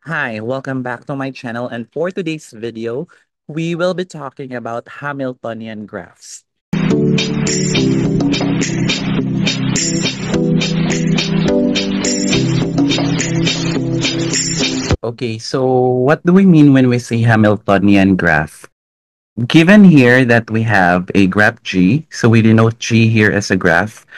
Hi, welcome back to my channel, and for today's video, we will be talking about Hamiltonian graphs. Okay, so what do we mean when we say Hamiltonian graph? Given here that we have a graph G, so we denote G here as a graph,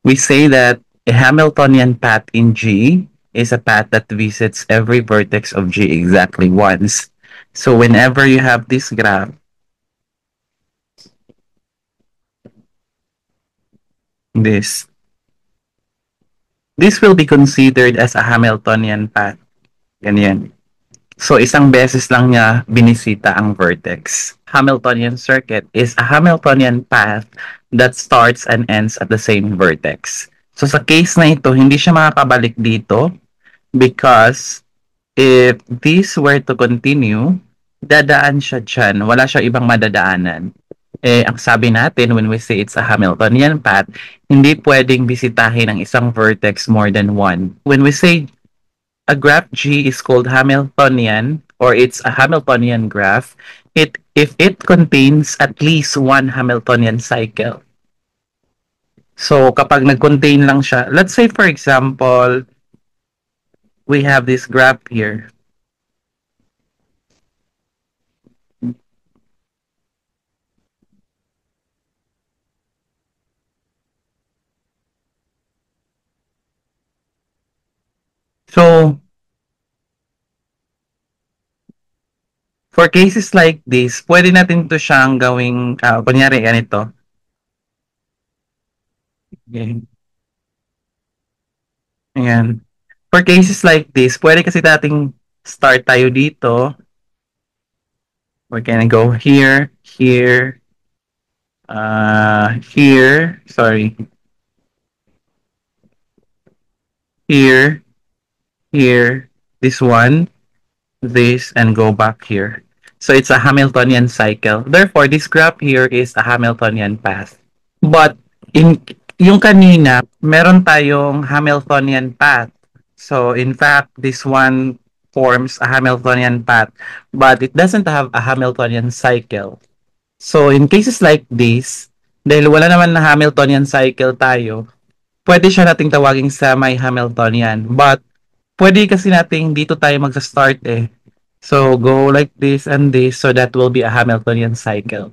we say that a Hamiltonian path in G is a path that visits every vertex of G exactly once. So whenever you have this graph, this this will be considered as a Hamiltonian path. Ganyan. So isang beses lang niya binisita ang vertex. Hamiltonian circuit is a Hamiltonian path that starts and ends at the same vertex. So sa case na ito, hindi siya makakabalik dito because if this were to continue, dadaan siya dyan. Wala siya ibang madadaanan. Ang sabi natin when we say it's a Hamiltonian path, hindi pwedeng bisitahin ang isang vertex more than one. When we say a graph G is called Hamiltonian or it's a Hamiltonian graph, if it contains at least one Hamiltonian cycle. So kapag nag-contain lang siya, let's say for example, we have this graph here. So for cases like this, pwede natin to siyang gawing, kunyari, ganito. Okay. Ayan. For cases like this, pwede kasi nating start tayo dito. We're gonna go here, here, sorry, here, here, this one, this, and go back here. So it's a Hamiltonian cycle. Therefore, this graph here is a Hamiltonian path. But in yung kanina, meron tayong Hamiltonian path. So in fact, this one forms a Hamiltonian path, but it doesn't have a Hamiltonian cycle. So in cases like this, dahil wala naman na Hamiltonian cycle tayo, pwede siya nating tawagin sa may Hamiltonian. But pwede kasi nating dito tayo magsa-start eh. So go like this and this, so that will be a Hamiltonian cycle.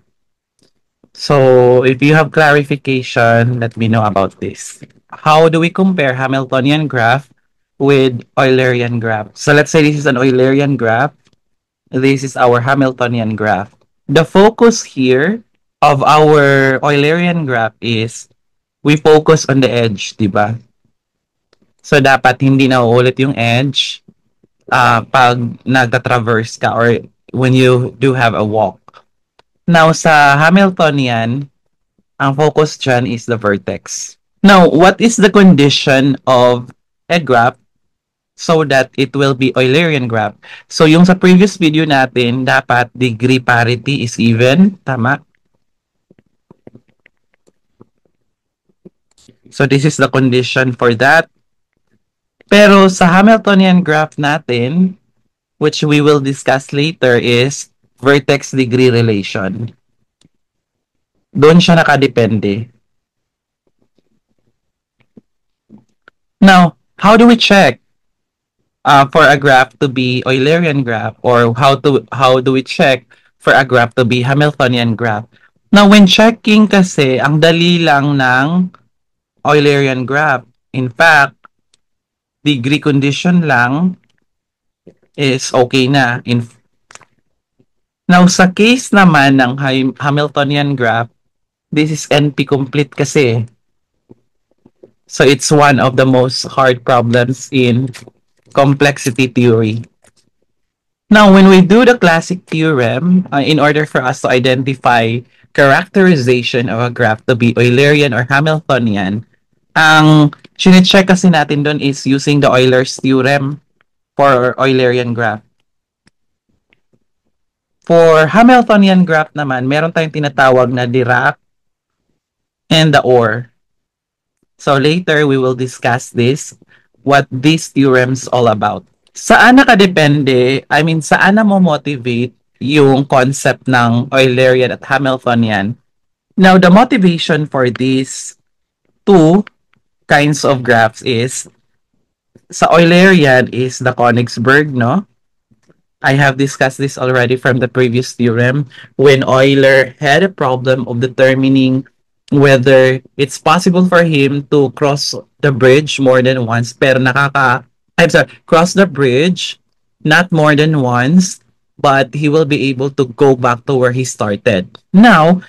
So if you have clarification, let me know about this. How do we compare Hamiltonian graph with Eulerian graph? So let's say this is an Eulerian graph. This is our Hamiltonian graph. The focus here of our Eulerian graph is we focus on the edge, di ba? So dapat hindi na uulit yung edge pag nagta-traverse ka or when you do have a walk. Now sa Hamiltonian, ang focus dyan is the vertex. Now, what is the condition of a graph so that it will be Eulerian graph? So yung sa previous video natin, dapat degree parity is even. Tama? So this is the condition for that. Pero sa Hamiltonian graph natin, which we will discuss later, is vertex degree relation. Doon siya nakadepende. Now, how do we check for a graph to be Eulerian graph, or how do we check for a graph to be Hamiltonian graph? Now, when checking kasi, ang dali lang ng Eulerian graph. In fact, degree condition lang is okay na. Now, sa case naman ng Hamiltonian graph, this is NP complete kasi. So, it's one of the most hard problems in complexity theory. Now, when we do the classic theorem, in order for us to identify characterization of a graph to be Eulerian or Hamiltonian, ang chine-check kasi natin doon is using the Euler's theorem for Eulerian graph. For Hamiltonian graph naman, meron tayong tinatawag na Dirac and the OR. So later, we will discuss this, what this theorem's all about. Saan nakadepende, I mean, saan na mo motivate yung concept ng Eulerian at Hamiltonian? Now, the motivation for these two kinds of graphs is, sa Eulerian is the Königsberg, no? I have discussed this already from the previous theorem when Euler had a problem of determining whether it's possible for him to cross the bridge more than once pero I'm sorry, cross the bridge not more than once, but he will be able to go back to where he started. Now,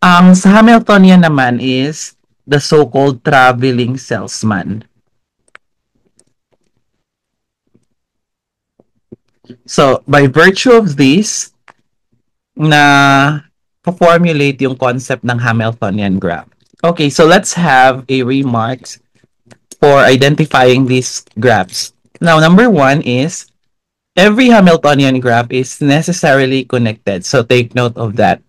ang sa Hamiltonian naman is the so-called traveling salesman. So, by virtue of this, na formulate yung concept ng Hamiltonian graph. Okay, so let's have a remarks for identifying these graphs. Now, number one is every Hamiltonian graph is necessarily connected. So take note of that.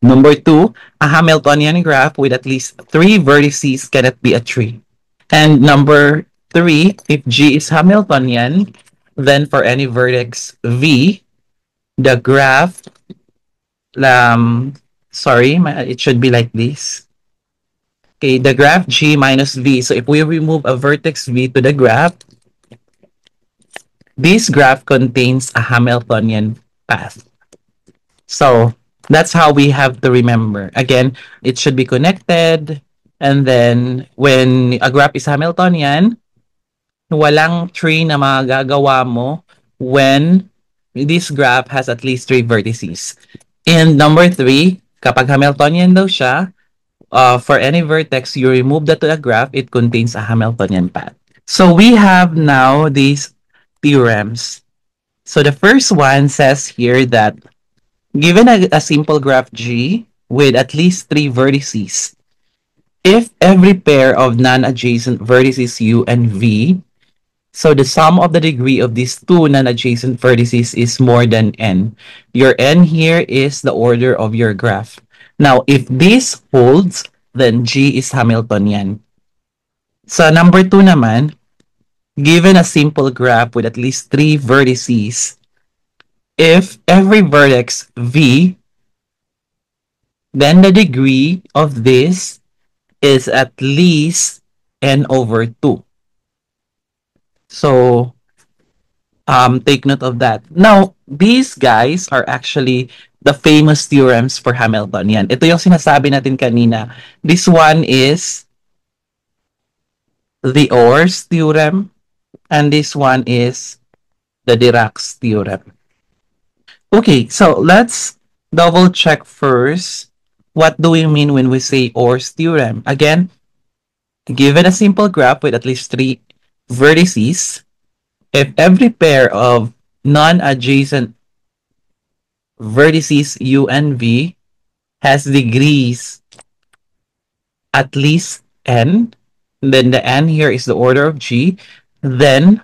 Number two, a Hamiltonian graph with at least three vertices cannot be a tree. And number three, if G is Hamiltonian, then for any vertex V, the graph sorry, it should be like this. Okay, the graph G minus V. So if we remove a vertex V to the graph, this graph contains a Hamiltonian path. So that's how we have to remember. Again, it should be connected. And then when a graph is Hamiltonian, walang tree na magagawa mo when this graph has at least three vertices. And number three, kapag Hamiltonian daw siya, for any vertex you remove that to the graph, it contains a Hamiltonian path. So we have now these theorems. So the first one says here that given a simple graph G with at least three vertices, if every pair of non-adjacent vertices U and V, so the sum of the degree of these two non-adjacent vertices is more than n. Your n here is the order of your graph. Now, if this holds, then G is Hamiltonian. Sa number 2 naman, given a simple graph with at least three vertices, if every vertex V, then the degree of this is at least n over 2. So, take note of that. Now, these guys are actually the famous theorems for Hamiltonian. Ito yung sinasabi natin kanina. This one is the Or's theorem, and this one is the Dirac's theorem. Okay, so let's double check first. What do we mean when we say Or's theorem? Again, given a simple graph with at least three vertices, if every pair of non-adjacent vertices U and V has degrees at least n, then the n here is the order of G, then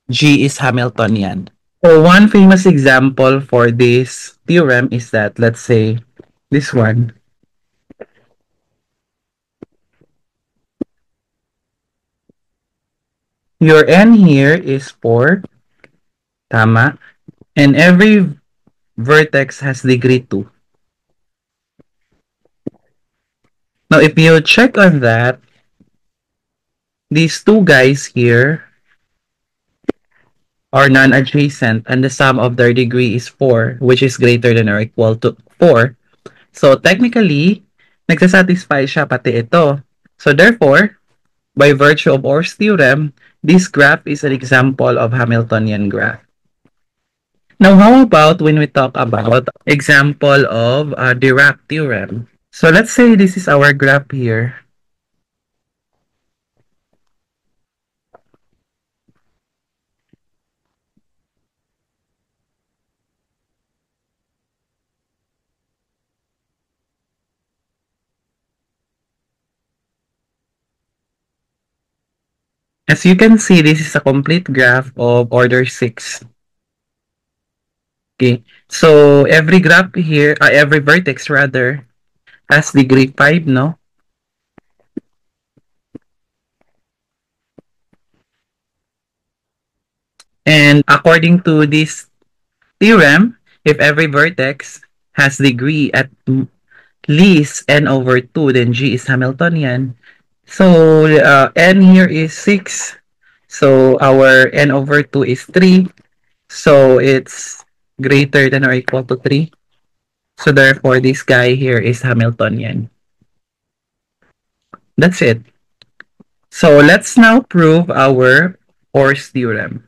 G is Hamiltonian. So one famous example for this theorem is that, let's say, this one. Your n here is 4, tama, and every vertex has degree 2. Now, if you check on that, these two guys here are non-adjacent and the sum of their degree is 4, which is greater than or equal to 4. So, technically, nagsasatisfy siya pati ito. So, therefore, by virtue of Or's theorem, this graph is an example of Hamiltonian graph. Now, how about when we talk about example of Dirac theorem? So, let's say this is our graph here. As you can see, this is a complete graph of order 6. Okay, so every graph here, every vertex rather, has degree 5, no? And according to this theorem, if every vertex has degree at least n over 2, then G is Hamiltonian. So n here is 6. So our n over 2 is 3. So it's greater than or equal to 3. So therefore, this guy here is Hamiltonian. That's it. So let's now prove our Or's theorem.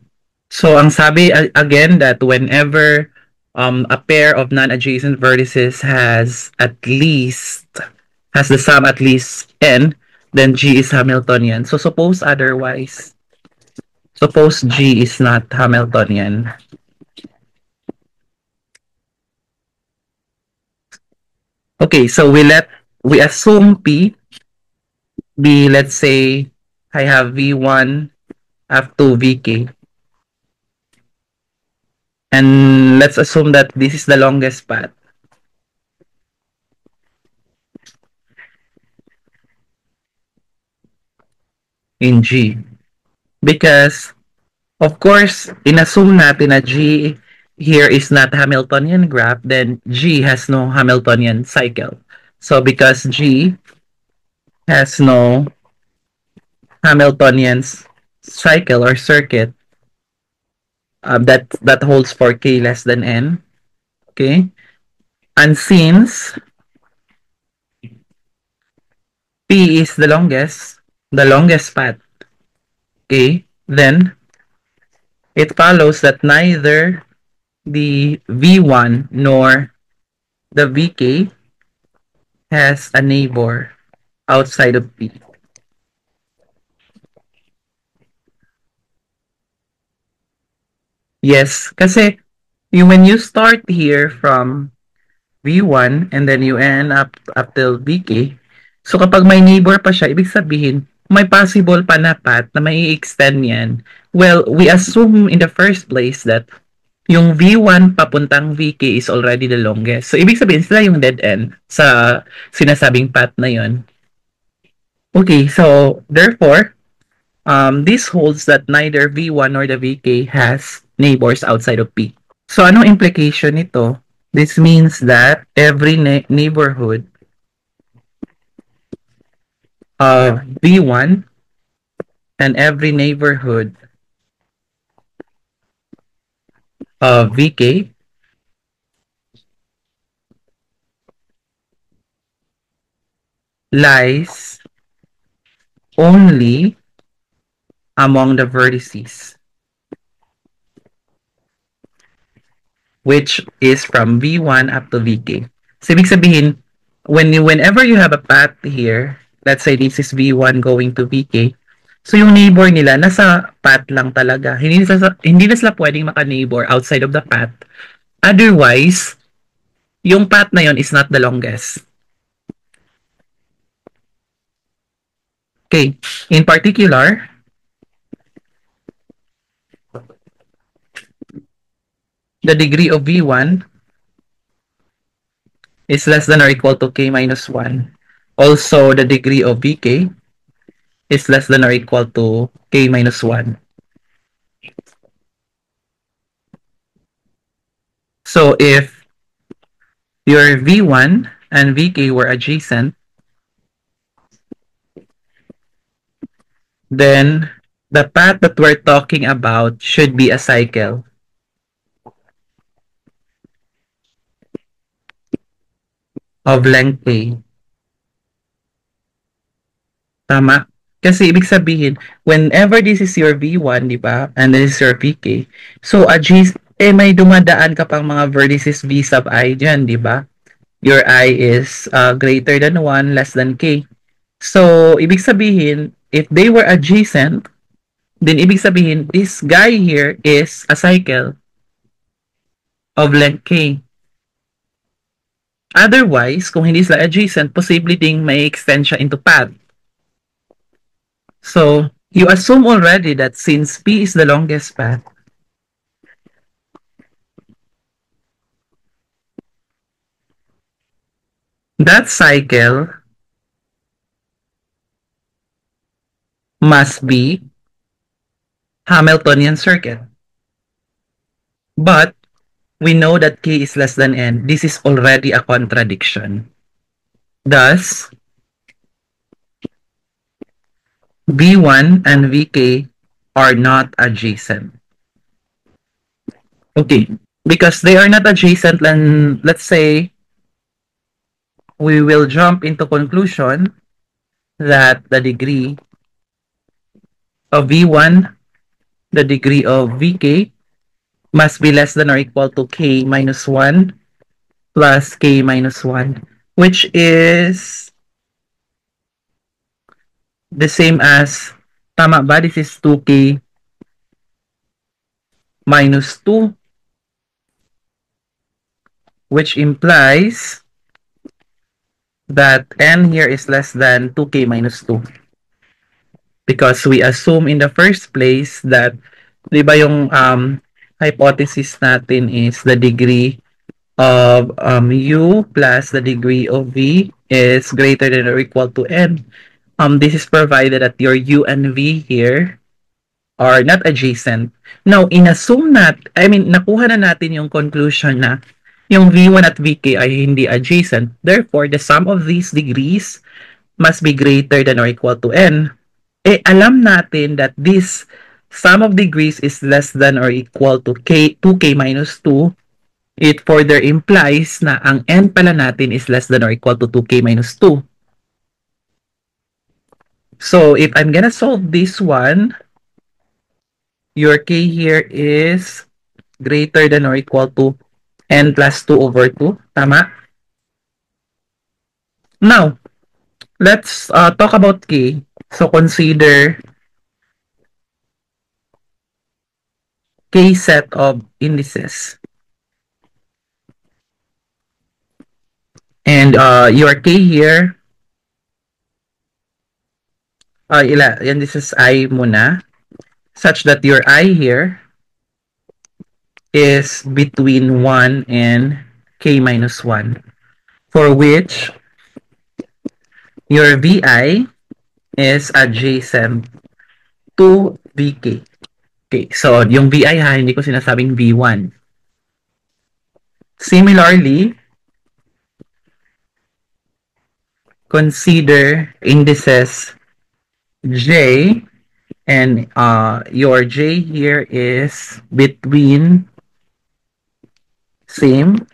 So ang sabi again that whenever a pair of non-adjacent vertices has the sum at least n, then G is Hamiltonian. So suppose otherwise. Suppose G is not Hamiltonian. Okay, so we assume P be, let's say I have V1 up to Vk, and let's assume that this is the longest path in G. Because, of course, inassume natin na G here is not Hamiltonian graph, then G has no Hamiltonian cycle. So because G has no Hamiltonian cycle or circuit, that holds for k less than n. Okay, and since P is the longest path, okay, then it follows that neither the V1 nor the Vk has a neighbor outside of P. Yes, kasi when you start here from V1 and then you end up till Vk, so kapag may neighbor pa siya, ibig sabihin, may possible pa na path na may extend yan. Well, we assume in the first place that yung V1 papuntang Vk is already the longest. So, ibig sabihin, sila yung dead end sa sinasabing path na yon. Okay, so therefore, this holds that neither V1 nor the Vk has neighbors outside of P. So, anong implication nito? This means that every neighborhood of V1 and every neighborhood of Vk lies only among the vertices, which is from V1 up to Vk. So, ibig sabihin, whenever you have a path here, let's say this is V1 going to Vk, so yung neighbor nila, nasa path lang talaga. Hindi na sila pwedeng maka-neighbor outside of the path. Otherwise, yung path na yon is not the longest. Okay, in particular, the degree of V1 is less than or equal to k minus 1. Also, the degree of Vk is less than or equal to k minus 1. So if your V1 and Vk were adjacent, then the path that we're talking about should be a cycle of length k. Tama? Kasi ibig sabihin, whenever this is your V1, di ba? And this is your Vk. So, may dumadaan ka pang mga vertices V sub I dyan, di ba? Your I is greater than 1, less than k. So, ibig sabihin, if they were adjacent, then ibig sabihin, this guy here is a cycle of length k. Otherwise, kung hindi sila adjacent, posible ding may extend siya into path. So, you assume already that since P is the longest path, that cycle must be Hamiltonian circuit. But we know that k is less than n. This is already a contradiction. Thus, V1 and Vk are not adjacent. Okay, because they are not adjacent, then let's say we will jump into conclusion that the degree of V1, the degree of Vk must be less than or equal to k minus 1 plus k minus 1, which is the same as, tama ba? This is 2k minus 2, which implies that n here is less than 2k minus 2. Because we assume in the first place that, di ba yung hypothesis natin is the degree of u plus the degree of v is greater than or equal to n. This is provided that your u and v here are not adjacent. Now, nakuha na natin yung conclusion na yung v1 at vk ay hindi adjacent. Therefore, the sum of these degrees must be greater than or equal to n. Alam natin that this sum of degrees is less than or equal to 2k minus 2. It further implies na ang n pala natin is less than or equal to 2k minus 2. So, if I'm gonna solve this one, your k here is greater than or equal to n plus 2 over 2. Tama? Now, let's talk about k. So, consider k set of indices. And your k here, this is I muna, such that your I here is between 1 and k minus 1, for which your Vi is adjacent to Vk. Okay, so yung Vi ha, hindi ko sinasabing V1. Similarly, consider indices J, and your J here is between same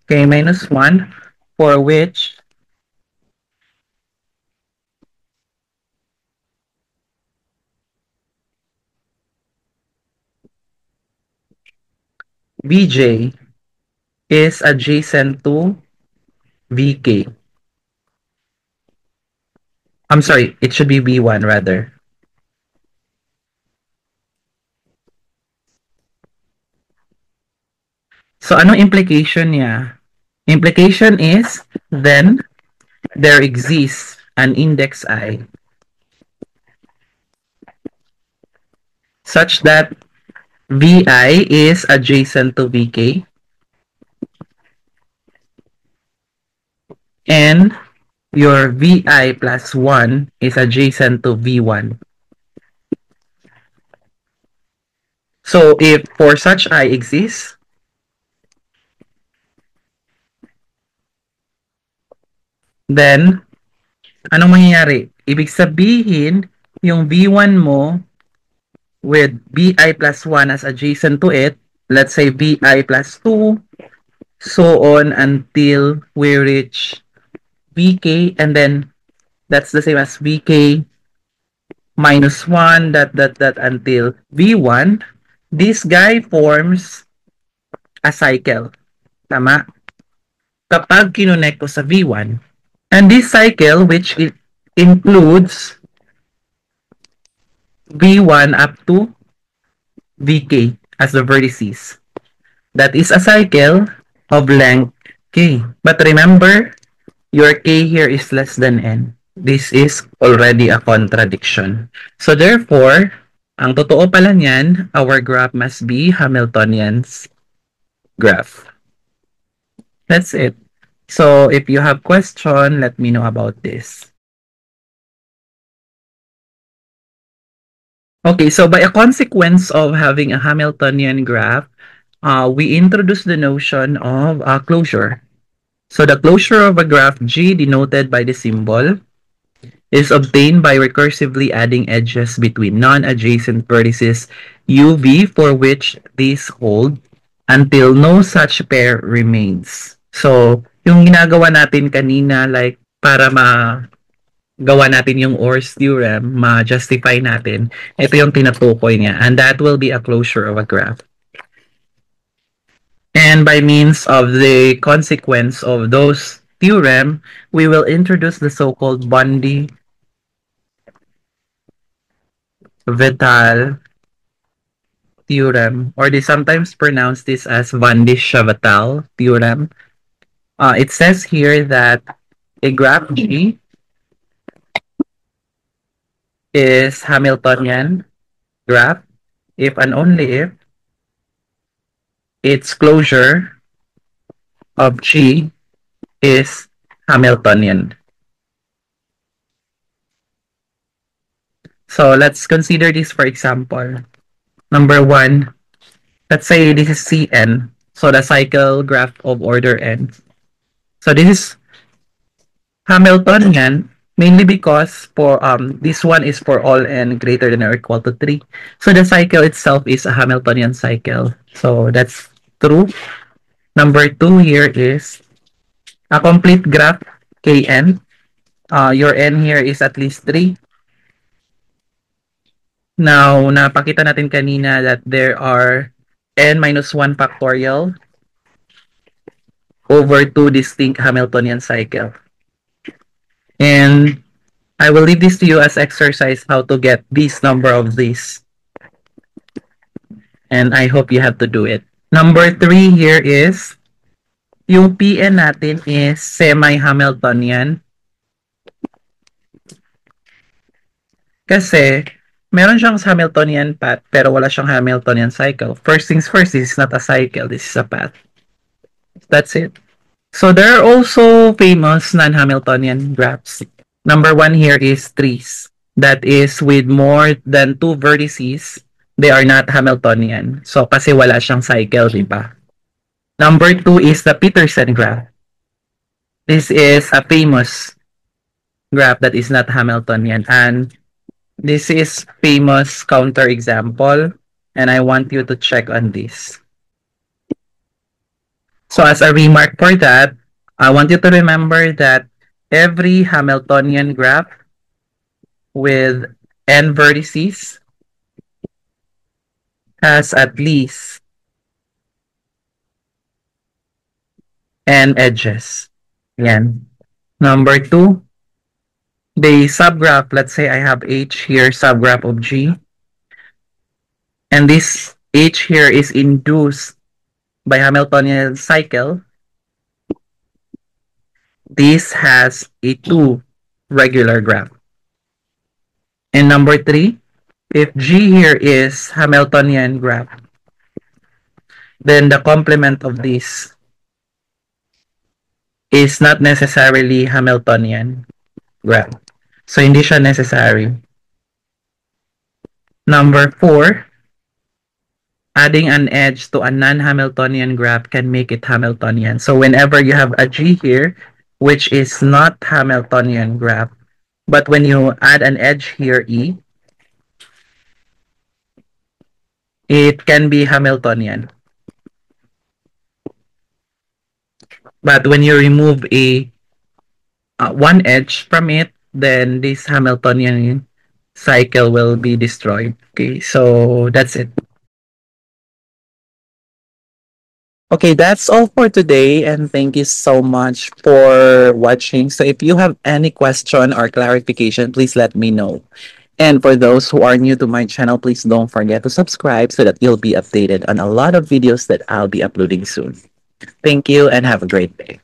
k minus 1, for which Vj is adjacent to Vk. I'm sorry, it should be V1 rather. So, anong implication niya? Implication is, then, there exists an index I such that Vi is adjacent to Vk, and your Vi plus 1 is adjacent to V1. So, if for such I exists, then, anong mangyayari? Ibig sabihin, yung V1 mo with Vi plus 1 as adjacent to it, let's say Vi plus 2, so on until we reach Vk, and then that's the same as Vk minus 1, until V1, this guy forms a cycle. Tama? Kapag kinonect ko sa V1. And this cycle, which includes V1 up to Vk as the vertices. That is a cycle of length k. But remember, your k here is less than n. This is already a contradiction. So therefore, ang totoo pala niyan, our graph must be Hamiltonian's graph. That's it. So if you have question, let me know about this. Okay, so by a consequence of having a Hamiltonian graph, we introduce the notion of closure. So the closure of a graph G denoted by the symbol is obtained by recursively adding edges between non-adjacent vertices UV for which these hold until no such pair remains. So, yung ginagawa natin kanina like para gawa natin yung Or's theorem, ma-justify natin, ito yung tinatukoy niya. And that will be a closure of a graph. And by means of the consequence of those theorem, we will introduce the so-called Bondi-Vital theorem, or they sometimes pronounce this as Bondi-Chavatal theorem. It says here that a graph G is Hamiltonian graph if and only if its closure of G is Hamiltonian. So let's consider this for example. Number one, let's say this is Cn. So the cycle graph of order n. So this is Hamiltonian mainly because for this one is for all n greater than or equal to 3. So the cycle itself is a Hamiltonian cycle. So that's true. Number two here is a complete graph Kn. Your n here is at least 3. Now, napakita natin kanina that there are n minus 1 factorial over two distinct Hamiltonian cycle. And I will leave this to you as exercise how to get this number of these. And I hope you have to do it. Number 3 here is yung Pn natin is semi-Hamiltonian. Kasi meron siyang Hamiltonian path pero wala siyang Hamiltonian cycle. First things first, this is not a cycle, this is a path. That's it. So there are also famous non-Hamiltonian graphs. Number one here is trees. That is with more than two vertices, they are not Hamiltonian. So kasi wala siyang cycle, di ba? Number two is the Petersen graph. This is a famous graph that is not Hamiltonian. And this is famous counterexample. And I want you to check on this. So as a remark for that, I want you to remember that every Hamiltonian graph with n vertices has at least n edges. Yan. Number two, the subgraph, let's say I have H here, subgraph of G. And this H here is induced by Hamiltonian cycle. This has a two regular graph. And number three, if G here is Hamiltonian graph, then the complement of this is not necessarily Hamiltonian graph. So hindi siya necessary. Number four, adding an edge to a non-Hamiltonian graph can make it Hamiltonian. So whenever you have a G here, which is not Hamiltonian graph, but when you add an edge here, E, it can be Hamiltonian. But when you remove a one edge from it, then this Hamiltonian cycle will be destroyed. Okay, so that's it. Okay, that's all for today, and thank you so much for watching. So if you have any question or clarification, please let me know. And for those who are new to my channel, please don't forget to subscribe so that you'll be updated on a lot of videos that I'll be uploading soon. Thank you and have a great day.